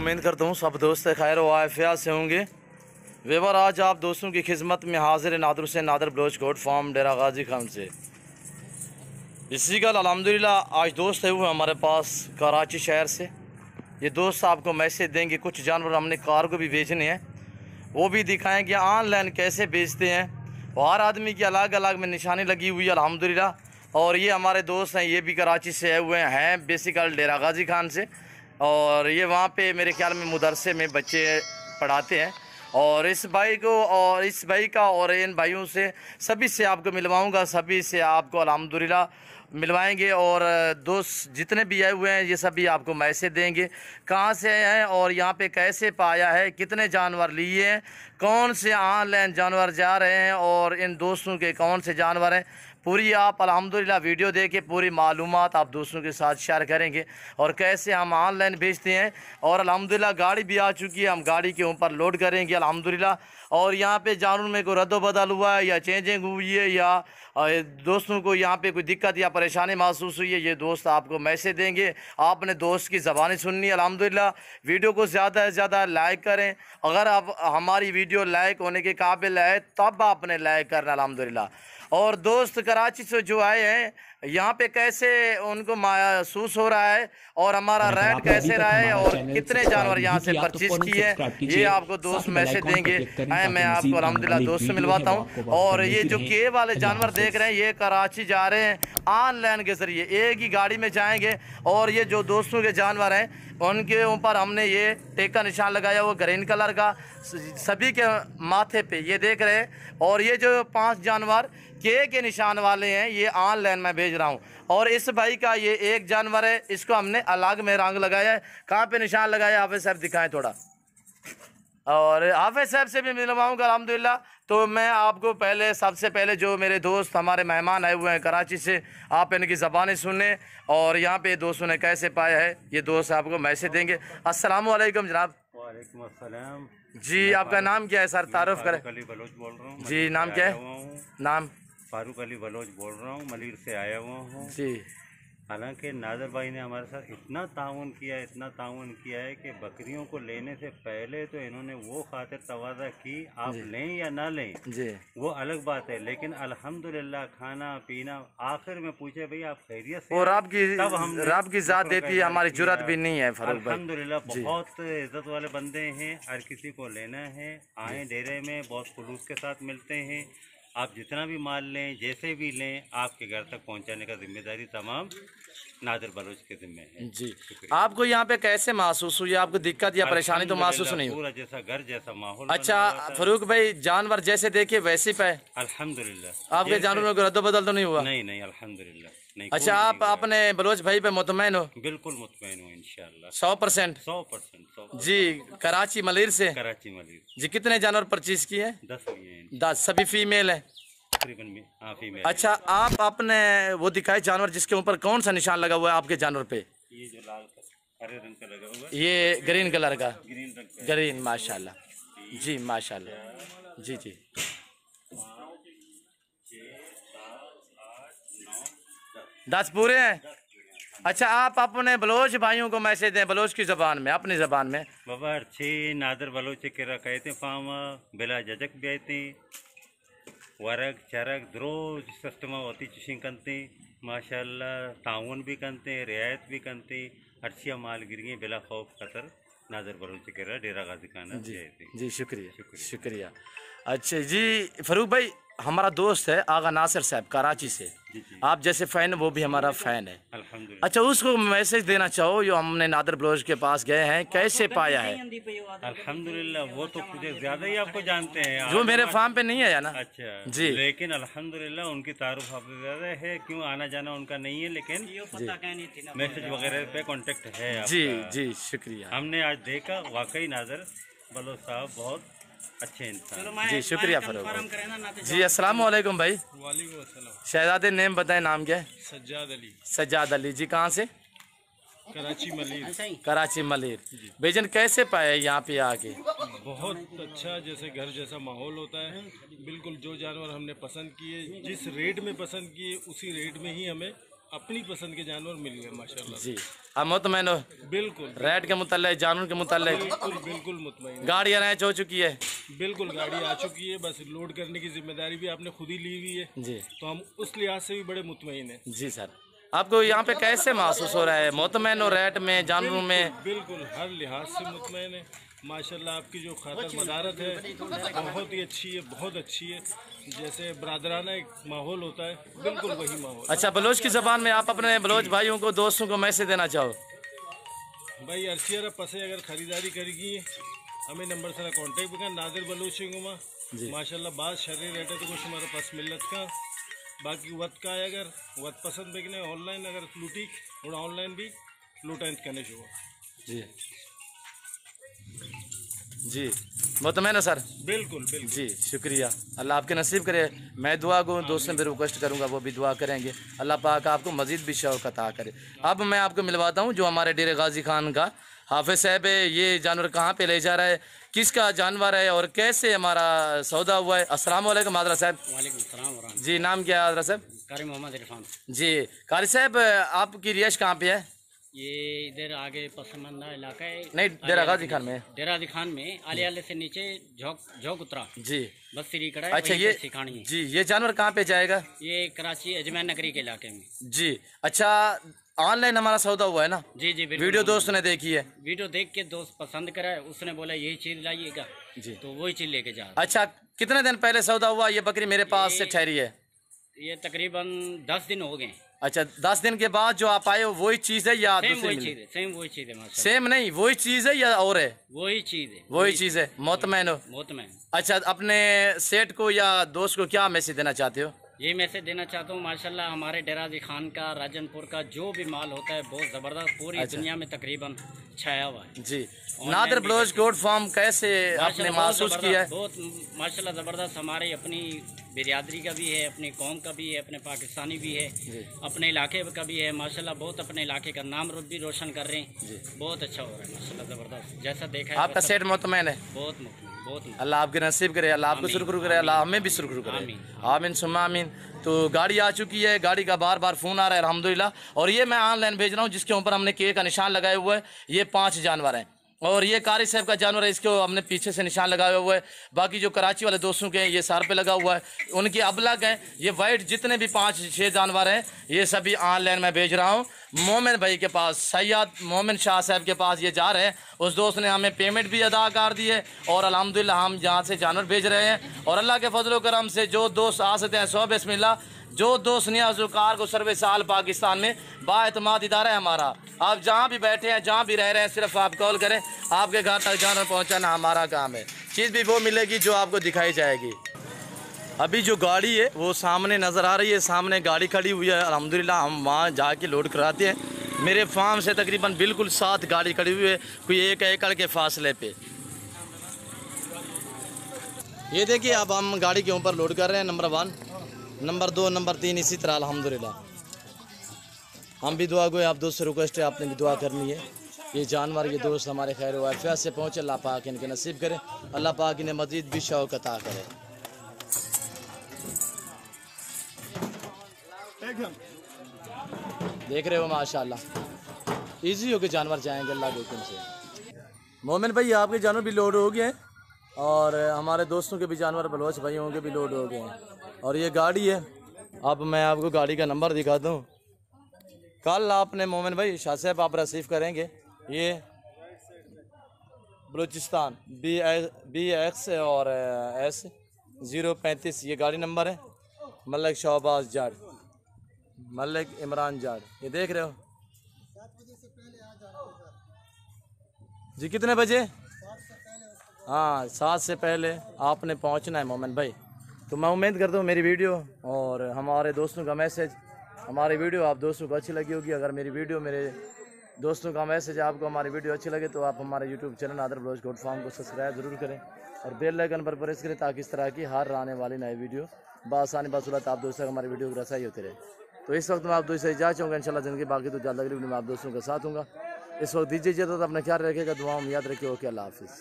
उम्मीद करता हूँ सब दोस्त खैर वाफिया से होंगे। वेबर आज आप दोस्तों की खिदमत में हाजिर नादर से नादर बलोच गोट फार्म डेरा गाजी खान से। इसी का अल्हम्दुलिल्लाह आज दोस्त है वो हमारे पास कराची शहर से। ये दोस्त आपको मैसेज देंगे, कुछ जानवर हमने कार को भी बेचने हैं, वो भी दिखाएंगे ऑनलाइन कैसे बेचते हैं। हर आदमी की अलग अलग में निशानी लगी हुई है अल्हम्दुलिल्लाह। और ये हमारे दोस्त हैं, ये भी कराची से आए हुए हैं बेसिकल डेरा गाजी खान से। और ये वहाँ पे मेरे ख्याल में मदरसे में बच्चे पढ़ाते हैं। और इस भाई को और इस भाई का और इन भाइयों से सभी से आपको मिलवाऊंगा, सभी से आपको अल्हम्दुलिल्लाह मिलवाएंगे। और दोस्त जितने भी आए हुए हैं ये सभी आपको मैसेज देंगे कहाँ से आए हैं और यहाँ पे कैसे पाया है, कितने जानवर लिए हैं, कौन से ऑनलाइन जानवर जा रहे हैं और इन दोस्तों के कौन से जानवर हैं। पूरी आप अल्हम्दुलिल्लाह वीडियो देख पूरी मालूमात आप दोस्तों के साथ शेयर करेंगे और कैसे हम ऑनलाइन बेचते हैं। और अल्हम्दुलिल्लाह गाड़ी भी आ चुकी है, हम गाड़ी के ऊपर लोड करेंगे अल्हम्दुलिल्लाह। और यहाँ पे जानवर में कोई रद्दो बदल हुआ है या चेंजिंग हुई है या दोस्तों को यहाँ पे कोई दिक्कत या परेशानी महसूस हुई है, ये दोस्त आपको मैसेज देंगे। आपने दोस्त की ज़बानी सुननी है अल्हम्दुलिल्लाह। वीडियो को ज़्यादा से ज़्यादा लाइक करें। अगर आप हमारी वीडियो लाइक होने के काबिल है तब आपने लाइक करना अल्हम्दुलिल्लाह। और दोस्त कराची से जो आए हैं यहाँ पे कैसे उनको महसूस हो रहा है और हमारा रेट कैसे रहा है और कितने जानवर यहाँ से परचेज किए हैं, ये आपको दोस्त मैसेज देंगे। मैं आपको अल्हम्दुलिल्लाह दोस्त से मिलवाता हूँ। और ये जो के वाले जानवर देख रहे हैं ये कराची जा रहे हैं ऑनलाइन के ज़रिए, एक ही गाड़ी में जाएंगे। और ये जो दोस्तों के जानवर हैं उनके ऊपर हमने ये टेक का निशान लगाया वो ग्रीन कलर का सभी के माथे पे ये देख रहे हैं। और ये जो 5 जानवर के निशान वाले हैं ये ऑनलाइन मैं भेज रहा हूँ। और इस भाई का ये एक जानवर है, इसको हमने अलग में रंग लगाया है। कहाँ पे निशान लगाया हाफिज़ साहब दिखाएं थोड़ा। और हाफिज़ साहब से भी मिलवाऊँगा अल्हम्दुलिल्लाह। तो मैं आपको पहले सबसे पहले जो मेरे दोस्त हमारे मेहमान आए हुए हैं कराची से, आप इनकी ज़बानें सुने और यहाँ पे दोस्तों ने कैसे पाया है ये दोस्त आपको मैसेज देंगे। अस्सलाम वालेकुम जनाब। वालेकुम अस्सलाम जी, आपका नाम क्या है सर, तारुफ करें। अली बलोच बोल रहा हूँ जी, नाम क्या है? नाम फारूक अली बलोच बोल रहा हूँ, मलिर से आया हुआ हूँ जी। हालांकि नादर भाई ने हमारे साथ इतना ताउन किया है कि बकरियों को लेने से पहले तो इन्होंने वो खातिर तवाज़ा की आप लें या ना लें जी, वो अलग बात है, लेकिन अल्हम्दुलिल्लाह खाना पीना आखिर में पूछे भाई आप खैरियत से, और रब की ज़ात देती है, हमारी जुर्रत भी नहीं है फारूक भाई। अल्हम्दुलिल्लाह बहुत इज्जत वाले बंदे हैं, हर किसी को लेना है। आए डेरे में बहुत खुलूस के साथ मिलते हैं। आप जितना भी माल लें जैसे भी लें आपके घर तक पहुंचाने का जिम्मेदारी तमाम नादर बलोच के जिम्मे है जी। आपको यहाँ पे कैसे महसूस हुई, आपको दिक्कत या परेशानी तो महसूस नहीं हुई? पूरा जैसा घर जैसा माहौल। अच्छा फारूक भाई, जानवर जैसे देखे वैसे पे अल्हम्दुलिल्लाह। आपके जानवरों को रद्दो बदल तो नहीं हुआ? नहीं नहीं अल्हम्दुलिल्लाह नहीं। अच्छा, आप अपने बलोच भाई पे मुतमैन हो? बिल्कुल मुतमैन हूँ इंशाल्लाह 100%। 100% जी, कराची मलिर से। कराची मलिर। जी, कितने जानवर परचेज किए? 10 सभी फीमेल है तकरीबन में। हाँ फीमेल। अच्छा, आप अपने वो दिखाए जानवर जिसके ऊपर कौन सा निशान लगा हुआ है आपके जानवर पे? ये जो लाल हरे रंग का लगा हुआ है, ये ग्रीन कलर का। ग्रीन रंग का। ग्रीन, माशाल्लाह जी, माशाल्लाह जी जी। 10 पूरे हैं। अच्छा, आप अपने बलोच भाइयों को मैसेज दें बलोच की ज़बान में, अपनी ज़बान में। बाबा अच्छी नादर बलोच के कहते फार्म बिला जजक भी आते वरक चरक द्रोज सिस्टम होती चिशिंग करते माशाल्लाह, ताउन भी करते रियायत भी करते अच्छी माल गिरिए बिला खौफ खतर नादर बलोच के डेरा गाजी खाना। जी जी, शुक्रिया। अच्छा जी फारूक भाई, हमारा दोस्त है आगा नासिर साहब कराची से, आप जैसे फ़ैन वो भी हमारा फ़ैन है अल्हम्दुलिल्लाह। अच्छा, उसको मैसेज देना चाहो जो हमने नादर बलोच के पास गए हैं कैसे पाया है? अल्हम्दुलिल्लाह वो तो कुछ ज़्यादा ही आपको जानते हैं, जो मेरे फार्म पे नहीं है ना। अच्छा जी, लेकिन अल्हम्दुलिल्लाह उनकी तारुफ आपसे ज़्यादा है, क्यों आना जाना उनका नहीं है, लेकिन मैसेज वगैरह पे कांटेक्ट है आपका। जी जी, शुक्रिया। हमने आज देखा वाकई नादर बलोच साहब बहुत अच्छे इंसान। जी, शुक्रिया फारूक जी। अस्सलाम वालेकुम भाई। वालेकुम अस्सलाम। शहजादे, नेम बताएं, नाम क्या है? सज्जाद अली। सज्जाद अली जी, कहाँ से? कराची मलिर। कराची मलिर। बेजन कैसे पाए यहाँ पे आके? बहुत अच्छा, जैसे घर जैसा माहौल होता है। बिल्कुल जो जानवर हमने पसंद किए, जिस रेट में पसंद किए उसी रेट में ही हमें अपनी पसंद के जानवर मिल गए माशाल्लाह। जी अब मुतमैन हो बिल्कुल रेट के मुताल्लिक जानवर के मुताल्लिक? बिल्कुल बिल्कुल मुतमईन। गाड़ी अरेंज हो चुकी है? बिल्कुल गाड़ी आ चुकी है, बस लोड करने की जिम्मेदारी भी आपने खुद ही ली हुई है, जी तो हम उस लिहाज से भी बड़े मुतमईन हैं। जी सर, आपको यहाँ पे कैसे महसूस हो रहा है मुतमैन और रेट में जानवरों में? बिल्कुल हर लिहाज से मुतमईन है माशाल्लाह। आपकी जो खातर मदारत है बहुत ही अच्छी है, बहुत अच्छी है। जैसे बरादराना एक माहौल होता है, बिल्कुल वही माहौल। अच्छा, बलोच की ज़बान में आप अपने बलोच भाइयों को दोस्तों को मैसेज देना चाहो? भाई अर्शियर पसे अगर खरीदारी करेगी हमें नंबर से कांटेक्ट भी कर नादिर बलोच जी माशाल्लाह बात शरीर रहते तो कुछ हमारे पास मिलत का बाकी वत का है। अगर वत पसंद बेचने ऑनलाइन अगर लूटी और ऑनलाइन भी लूटें करने शुरू। जी जी मुतमैन हो सर? बिल्कुल बिल्कुल जी शुक्रिया, अल्लाह आपके नसीब करे। मैं दुआ को दोस्तों भी रिक्वेस्ट करूंगा, वो भी दुआ करेंगे, अल्लाह पाक आपको मजीद भी शौक अता करे। अब मैं आपको मिलवाता हूं जो हमारे डेरे गाजी खान का हाफिज साहब है। ये जानवर कहाँ पे ले जा रहा है, किसका जानवर है और कैसे हमारा सौदा हुआ है। अस्सलाम वालेकुम हादरा साहब। वालेकुम सलाम व रहमतुल्लाह। जी नाम क्या है हादरा साहब? कारी मोहम्मद इरफान। जी कारी साहब, आपकी रिहाइश कहाँ पे है? ये इधर आगे पसमंदा इलाका है। नहीं, डेरा गाजी खान में। डेरा गाजी खान में आले से नीचे झोंक उतरा जी बस सीढ़ी कड़ा है। अच्छा, वहीं ये पे सिखानी है। जी ये जानवर कहाँ पे जाएगा? ये कराची अजमेर नगरी के इलाके में। जी अच्छा, ऑनलाइन हमारा सौदा हुआ है ना? जी जी बिल्कुल। वीडियो दोस्त ने देखी है? वीडियो देख के दोस्त पसंद करा है, उसने बोला यही चीज लाइएगा, जी तो वही चीज लेके जा। अच्छा, कितने दिन पहले सौदा हुआ? ये बकरी मेरे पास से ठहरी है? ये तकरीबन 10 दिन हो गए। अच्छा, 10 दिन के बाद जो आप आए हो वही चीज है या सेम दूसरी वही मिली? चीज है, सेम वही चीज है माशाल्लाह। सेम नहीं, वही चीज है या और है? वही चीज है, वही चीज है। मुतमैन हो? मुतमईन। अच्छा, अपने सेठ को या दोस्त को क्या मैसेज देना चाहते हो? ये मैसेज देना चाहता हूँ माशाल्लाह हमारे डेराजी खान का राजनपुर का जो भी माल होता है बहुत ज़बरदस्त, पूरी दुनिया में तकरीबन छाया हुआ है। जी नादिर बलोच गोट फार्म कैसे आपने महसूस किया है? बहुत माशाल्लाह ज़बरदस्त। हमारी अपनी बिरादरी का भी है, अपनी कौम का भी है, अपने पाकिस्तानी भी है, अपने इलाके का भी है माशाल्लाह। बहुत अपने इलाके का नाम भी रोशन कर रहे हैं। बहुत अच्छा हो रहा है माशाल्लाह, ज़बरदस्त। जैसा देखा है आपका सेठ मुतमैन है? बहुत अल्लाह आपके नसीब करे, अल्लाह आपको सुरखरू करे, अल्लाह हमें भी सुरखरू करे। आमीन सुम्मा आमीन। तो गाड़ी आ चुकी है, गाड़ी का बार बार फ़ोन आ रहा है अल्हम्दुलिल्लाह। और ये मैं ऑनलाइन भेज रहा हूँ जिसके ऊपर हमने के का निशान लगाया हुआ है। ये 5 जानवर हैं और ये कारी साहब का जानवर है, इसको हमने पीछे से निशान लगाया हुआ है। बाकी जो कराची वाले दोस्तों के हैं ये सार पे लगा हुआ है, उनके अबलग हैं। ये वाइट जितने भी 5-6 जानवर हैं ये सभी ऑनलाइन में भेज रहा हूँ। मोमिन भाई के पास, सैयद मोमिन शाह साहब के पास ये जा रहे हैं। उस दोस्त ने हमें पेमेंट भी अदा कर दी है और अल्हम्दुलिल्लाह हम यहाँ से जानवर भेज रहे हैं। और अल्लाह के फजल करम से जो दोस्त आ सकते हैं 100 बिस्मिल्लाह। जो दोस्त नियाजुकार को सर्वे साल पाकिस्तान में बाएतमाद इदारा है हमारा। आप जहाँ भी बैठे हैं, जहाँ भी रह रहे हैं, सिर्फ आप कॉल करें, आपके घर तक जानवर पहुँचाना हमारा काम है। चीज़ भी वो मिलेगी जो आपको दिखाई जाएगी। अभी जो गाड़ी है वो सामने नज़र आ रही है, सामने गाड़ी खड़ी हुई है। अल्हम्दुलिल्लाह हम वहाँ जाके लोड कराते हैं। मेरे फार्म से तकरीबन बिल्कुल 7 गाड़ी खड़ी हुई है, कोई 1 एकड़ के फासले पे। ये देखिए अब हम गाड़ी के ऊपर लोड कर रहे हैं। नंबर 1, नंबर 2, नंबर 3 इसी तरह अल्हम्दुलिल्लाह। हम भी दुआ गए, आप दोस्त से रिक्वेस्ट है आपने भी दुआ करनी है। ये जानवर ये दोस्त हमारे खैर वाफिया से पहुँचे, अल्लाह पाक इनके नसीब करे, अल्लाह पाक इन्हें मज़ीद भी शौक़ अता करे। देख रहे हो माशाल्लाह इजी होके जानवर जाएंगे अल्लाह के हुक्म से। मोमिन भाई आपके जानवर भी लोड हो गए हैं और हमारे दोस्तों के भी जानवर बलोच भाइयों के भी लोड हो गए हैं। और ये गाड़ी है, अब मैं आपको गाड़ी का नंबर दिखाता हूँ। कल आपने मोमिन भाई शाह साहब आप रिसीव करेंगे। ये बलूचिस्तान BX और S 035 ये गाड़ी नंबर है। मलिक शहबाज जाट, मलिक इमरान जाट, ये देख रहे हो जी। कितने बजे? हाँ 7 से पहले आपने पहुंचना है मोमिन भाई। तो मैं उम्मीद करता हूँ मेरी वीडियो और हमारे दोस्तों का मैसेज, हमारी वीडियो आप दोस्तों को अच्छी लगी होगी। अगर मेरी वीडियो मेरे दोस्तों का मैसेज आपको हमारी वीडियो अच्छी लगे तो आप हमारे YouTube channel Nadir Baloch goat farm को सब्सक्राइब ज़रूर करें और बेल आइकन पर प्रेस करें ताकि इस तरह की हर आने वाली नई वीडियो बआसानी बासूरत आप दोस्तों तक हमारी वीडियो की रसाई होती रहे। तो इस वक्त मैं आप दोस्तों से इजाज़त चाहूँगा इंशाल्लाह ज़िंदगी बाकी तो ज़्यादा अगली वीडियो में आप दोस्तों के साथ हूँगा। इस वक्त दीजिए इजाज़त, अपना ख्याल रखिएगा, दुआओं में याद रखिए। ओके, अल्लाह हाफिज़।